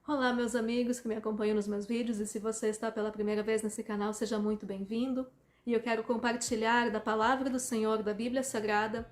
Olá, meus amigos que me acompanham nos meus vídeos, e se você está pela primeira vez nesse canal, seja muito bem-vindo. E eu quero compartilhar da Palavra do Senhor, da Bíblia Sagrada,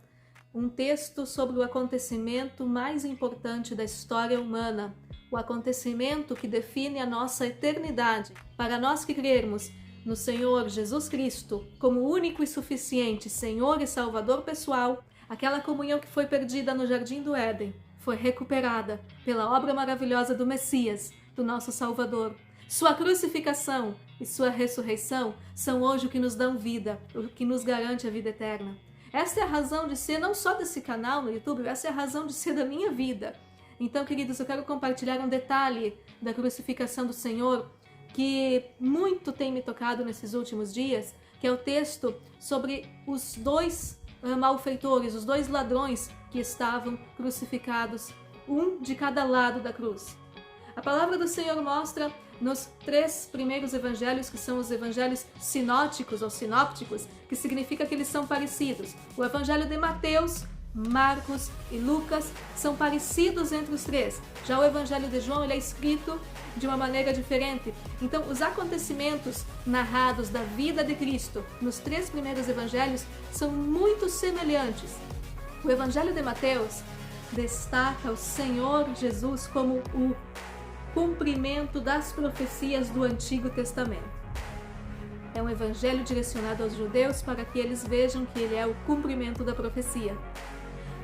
um texto sobre o acontecimento mais importante da história humana, o acontecimento que define a nossa eternidade. Para nós que crermos no Senhor Jesus Cristo como único e suficiente Senhor e Salvador pessoal, aquela comunhão que foi perdida no Jardim do Éden foi recuperada pela obra maravilhosa do Messias, do nosso Salvador. Sua crucificação e sua ressurreição são hoje o que nos dão vida, o que nos garante a vida eterna. Esta é a razão de ser não só desse canal no YouTube, essa é a razão de ser da minha vida. Então, queridos, eu quero compartilhar um detalhe da crucificação do Senhor que muito tem me tocado nesses últimos dias, que é o texto sobre os dois malfeitores, os dois ladrões que estavam crucificados, um de cada lado da cruz. A palavra do Senhor mostra nos três primeiros evangelhos, que são os evangelhos sinóticos ou sinópticos, que significa que eles são parecidos. O evangelho de Mateus, Marcos e Lucas são parecidos entre os três. Já o evangelho de João, ele é escrito de uma maneira diferente. Então, os acontecimentos narrados da vida de Cristo nos três primeiros evangelhos são muito semelhantes. O evangelho de Mateus destaca o Senhor Jesus como o cumprimento das profecias do Antigo Testamento. É um evangelho direcionado aos judeus para que eles vejam que ele é o cumprimento da profecia.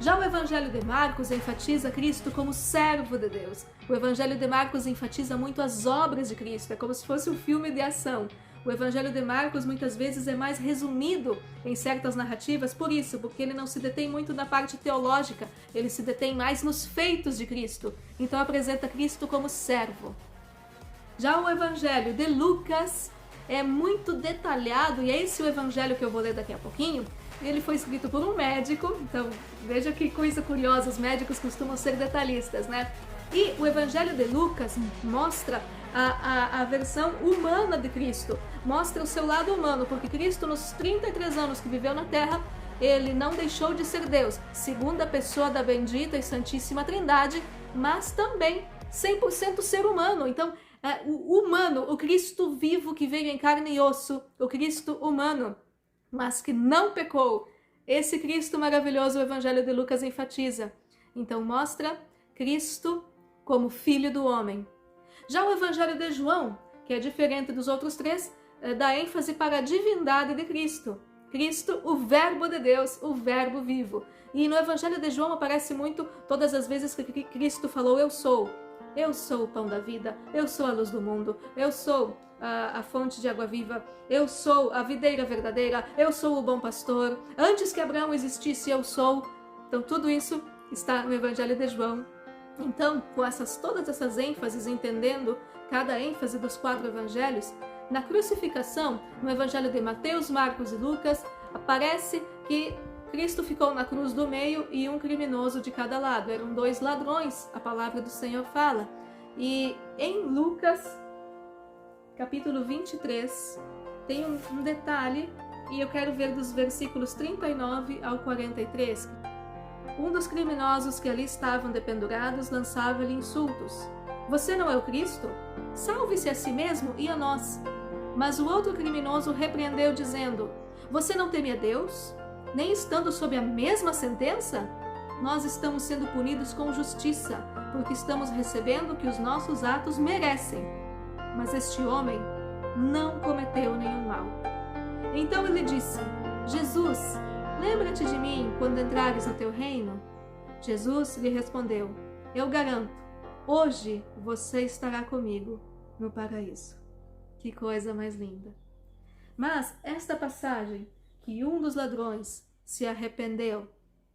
Já o evangelho de Marcos enfatiza Cristo como servo de Deus. O evangelho de Marcos enfatiza muito as obras de Cristo, é como se fosse um filme de ação. O evangelho de Marcos muitas vezes é mais resumido em certas narrativas, por isso, porque ele não se detém muito na parte teológica, ele se detém mais nos feitos de Cristo. Então apresenta Cristo como servo. Já o evangelho de Lucas é muito detalhado, e é esse o evangelho que eu vou ler daqui a pouquinho. Ele foi escrito por um médico, então veja que coisa curiosa, os médicos costumam ser detalhistas, né? E o evangelho de Lucas mostra a versão humana de Cristo, mostra o seu lado humano, porque Cristo, nos 33 anos que viveu na Terra, ele não deixou de ser Deus, segunda pessoa da bendita e santíssima Trindade, mas também 100% ser humano. Então, o humano, o Cristo vivo que veio em carne e osso, o Cristo humano, mas que não pecou. Esse Cristo maravilhoso o evangelho de Lucas enfatiza. Então mostra Cristo como filho do homem. Já o evangelho de João, que é diferente dos outros três, dá ênfase para a divindade de Cristo. Cristo, o verbo de Deus, o verbo vivo. E no evangelho de João aparece muito todas as vezes que Cristo falou: eu sou o pão da vida, eu sou a luz do mundo, eu sou a fonte de água viva, eu sou a videira verdadeira, eu sou o bom pastor, antes que Abraão existisse eu sou. Então tudo isso está no evangelho de João. Então, com todas essas ênfases, entendendo cada ênfase dos quatro evangelhos, na crucificação, no evangelho de Mateus, Marcos e Lucas, aparece que Cristo ficou na cruz do meio e um criminoso de cada lado. Eram dois ladrões, a palavra do Senhor fala. E em Lucas, capítulo 23, tem um detalhe, e eu quero ver dos versículos 39 ao 43. Um dos criminosos que ali estavam dependurados lançava-lhe insultos. Você não é o Cristo? Salve-se a si mesmo e a nós. Mas o outro criminoso repreendeu, dizendo: você não teme a Deus? Nem estando sob a mesma sentença? Nós estamos sendo punidos com justiça, porque estamos recebendo o que os nossos atos merecem. Mas este homem não cometeu nenhum mal. Então ele disse: Jesus, lembra-te de mim quando entrares no teu reino? Jesus lhe respondeu: eu garanto, hoje você estará comigo no paraíso. Que coisa mais linda! Mas esta passagem, que um dos ladrões se arrependeu,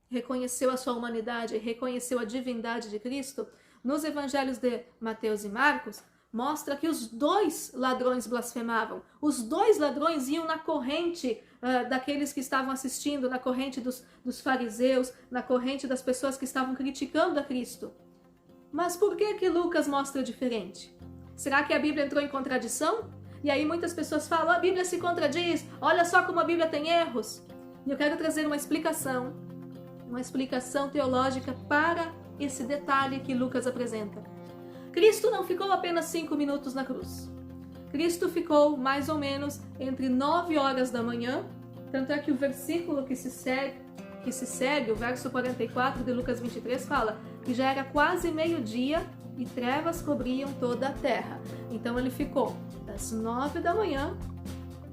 reconheceu a sua humanidade, reconheceu a divindade de Cristo, nos evangelhos de Mateus e Marcos, mostra que os dois ladrões blasfemavam. Os dois ladrões iam na corrente daqueles que estavam assistindo, na corrente dos fariseus, na corrente das pessoas que estavam criticando a Cristo. Mas por que Lucas mostra diferente? Será que a Bíblia entrou em contradição? E aí muitas pessoas falam: a Bíblia se contradiz, olha só como a Bíblia tem erros. E eu quero trazer uma explicação teológica para esse detalhe que Lucas apresenta. Cristo não ficou apenas 5 minutos na cruz. Cristo ficou mais ou menos entre 9 horas da manhã, tanto é que o versículo que se segue, o verso 44 de Lucas 23, fala que já era quase meio-dia e trevas cobriam toda a terra. Então ele ficou das 9 da manhã,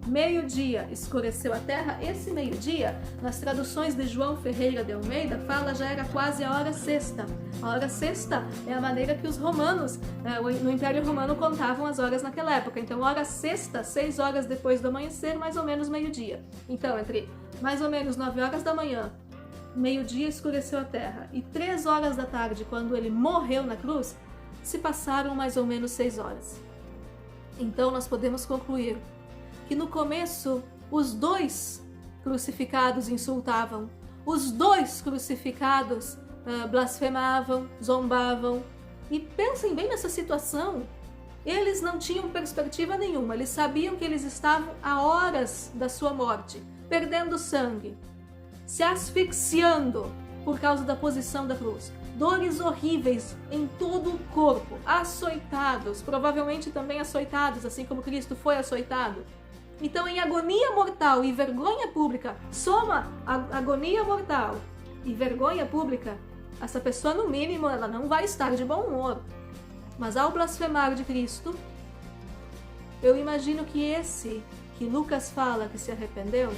meio-dia escureceu a terra. Esse meio-dia, nas traduções de João Ferreira de Almeida, fala já era quase a hora sexta. A hora sexta é a maneira que os romanos, no Império Romano, contavam as horas naquela época. Então, hora sexta, 6 horas depois do amanhecer, mais ou menos meio-dia. Então, entre mais ou menos 9 horas da manhã, meio-dia escureceu a terra, e 3 horas da tarde, quando ele morreu na cruz, se passaram mais ou menos 6 horas. Então, nós podemos concluir que no começo os dois crucificados insultavam, os dois crucificados blasfemavam, zombavam. E pensem bem nessa situação, eles não tinham perspectiva nenhuma, eles sabiam que eles estavam a horas da sua morte, perdendo sangue, se asfixiando por causa da posição da cruz, dores horríveis em todo o corpo, açoitados, provavelmente também açoitados, assim como Cristo foi açoitado. Então, em agonia mortal e vergonha pública, soma a agonia mortal e vergonha pública, essa pessoa, no mínimo, ela não vai estar de bom humor. Mas ao blasfemar de Cristo, eu imagino que esse que Lucas fala que se arrependeu,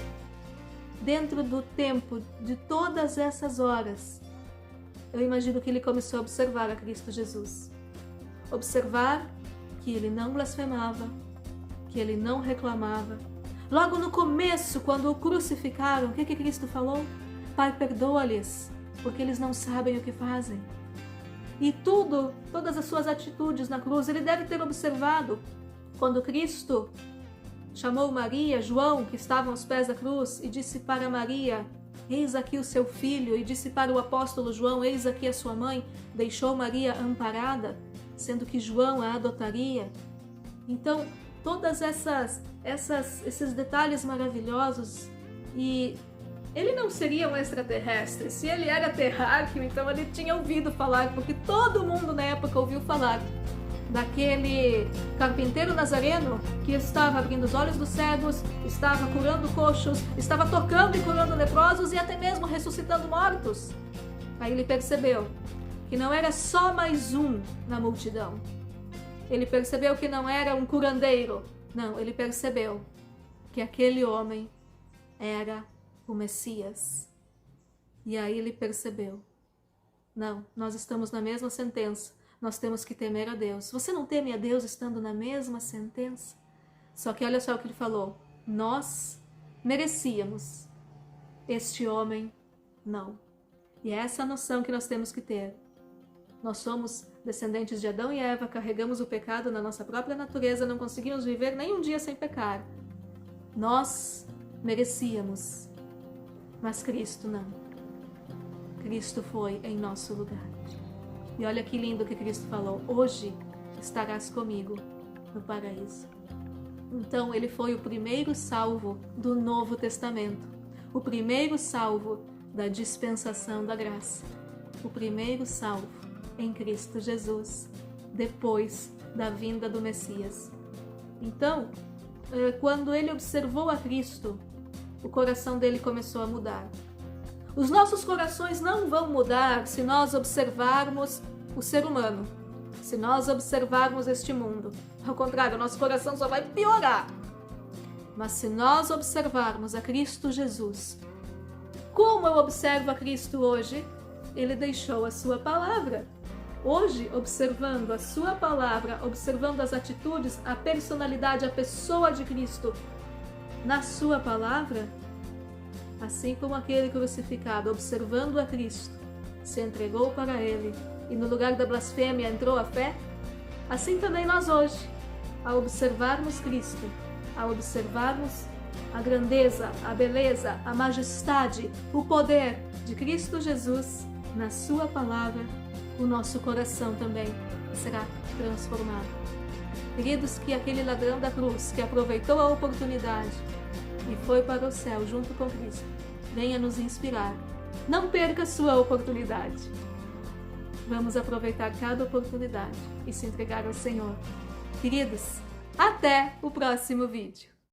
dentro do tempo de todas essas horas, eu imagino que ele começou a observar a Cristo Jesus. Observar que ele não blasfemava, que ele não reclamava. Logo no começo, quando o crucificaram, o que Cristo falou? Pai, perdoa-lhes, porque eles não sabem o que fazem. E todas as suas atitudes na cruz, ele deve ter observado. Quando Cristo chamou Maria, João, que estavam aos pés da cruz, e disse para Maria, eis aqui o seu filho, e disse para o apóstolo João, eis aqui a sua mãe, deixou Maria amparada, sendo que João a adotaria. Então, todas esses detalhes maravilhosos. E ele não seria um extraterrestre. Se ele era terráqueo, então ele tinha ouvido falar, porque todo mundo na época ouviu falar daquele carpinteiro nazareno que estava abrindo os olhos dos cegos, estava curando coxos, estava tocando e curando leprosos e até mesmo ressuscitando mortos. Aí ele percebeu que não era só mais um na multidão. Ele percebeu que não era um curandeiro. Não, ele percebeu que aquele homem era o Messias. E aí ele percebeu. Não, nós estamos na mesma sentença. Nós temos que temer a Deus. Você não teme a Deus estando na mesma sentença? Só que olha só o que ele falou. Nós merecíamos. Este homem, não. E é essa a noção que nós temos que ter. Nós somos descendentes de Adão e Eva, carregamos o pecado na nossa própria natureza, não conseguimos viver nem um dia sem pecar. Nós merecíamos, mas Cristo não. Cristo foi em nosso lugar. E olha que lindo que Cristo falou, hoje estarás comigo no paraíso. Então ele foi o primeiro salvo do Novo Testamento, o primeiro salvo da dispensação da graça, o primeiro salvo em Cristo Jesus, depois da vinda do Messias. Então, quando ele observou a Cristo, o coração dele começou a mudar. Os nossos corações não vão mudar se nós observarmos o ser humano, se nós observarmos este mundo. Ao contrário, o nosso coração só vai piorar. Mas se nós observarmos a Cristo Jesus, como eu observo a Cristo hoje? Ele deixou a sua palavra. Hoje, observando a sua palavra, observando as atitudes, a personalidade, a pessoa de Cristo na sua palavra, assim como aquele crucificado, observando a Cristo, se entregou para ele e no lugar da blasfêmia entrou a fé, assim também nós hoje, ao observarmos Cristo, ao observarmos a grandeza, a beleza, a majestade, o poder de Cristo Jesus na sua palavra, o nosso coração também será transformado. Queridos, que aquele ladrão da cruz que aproveitou a oportunidade e foi para o céu junto com Cristo, venha nos inspirar. Não perca a sua oportunidade. Vamos aproveitar cada oportunidade e se entregar ao Senhor. Queridos, até o próximo vídeo!